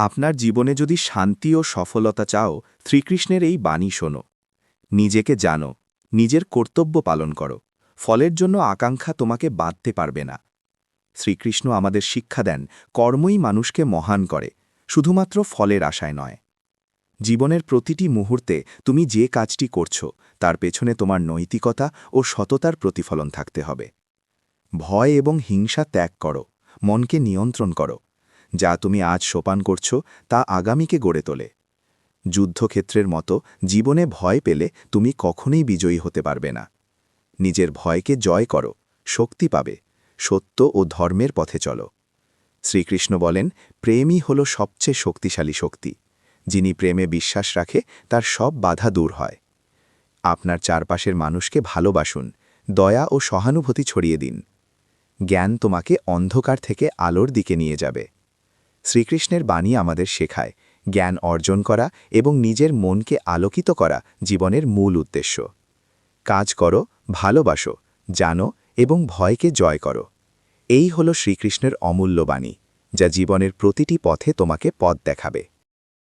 আপনার জীবনে যদি শান্তি ও সফলতা চাও, শ্রীকৃষ্ণের এই বাণী শোনো। নিজেকে জানো, নিজের কর্তব্য পালন করো। ফলের জন্য আকাঙ্ক্ষা তোমাকে বাঁধতে পারবে না। শ্রীকৃষ্ণ আমাদের শিক্ষা দেন, কর্মই মানুষকে মহান করে, শুধুমাত্র ফলের আশায় নয়। জীবনের প্রতিটি মুহূর্তে তুমি যে কাজটি করছো, তার পেছনে তোমার নৈতিকতা ও সততার প্রতিফলন থাকতে হবে। ভয় এবং হিংসা ত্যাগ করো, মনকে নিয়ন্ত্রণ করো। যা তুমি আজ সোপান করছো, তা আগামীকে গড়ে তোলে। যুদ্ধক্ষেত্রের মতো জীবনে ভয় পেলে তুমি কখনোই বিজয়ী হতে পারবে না। নিজের ভয়কে জয় করো, শক্তি পাবে। সত্য ও ধর্মের পথে চলো। শ্রীকৃষ্ণ বলেন, প্রেমই হল সবচেয়ে শক্তিশালী শক্তি। যিনি প্রেমে বিশ্বাস রাখে, তার সব বাধা দূর হয়। আপনার চারপাশের মানুষকে ভালোবাসুন, দয়া ও সহানুভূতি ছড়িয়ে দিন। জ্ঞান তোমাকে অন্ধকার থেকে আলোর দিকে নিয়ে যাবে। শ্রীকৃষ্ণের বাণী আমাদের শেখায়, জ্ঞান অর্জন করা এবং নিজের মনকে আলোকিত করা জীবনের মূল উদ্দেশ্য। কাজ করো, ভালোবাসো, জানো এবং ভয়কে জয় করো। এই হল শ্রীকৃষ্ণের অমূল্য বাণী, যা জীবনের প্রতিটি পথে তোমাকে পথ দেখাবে।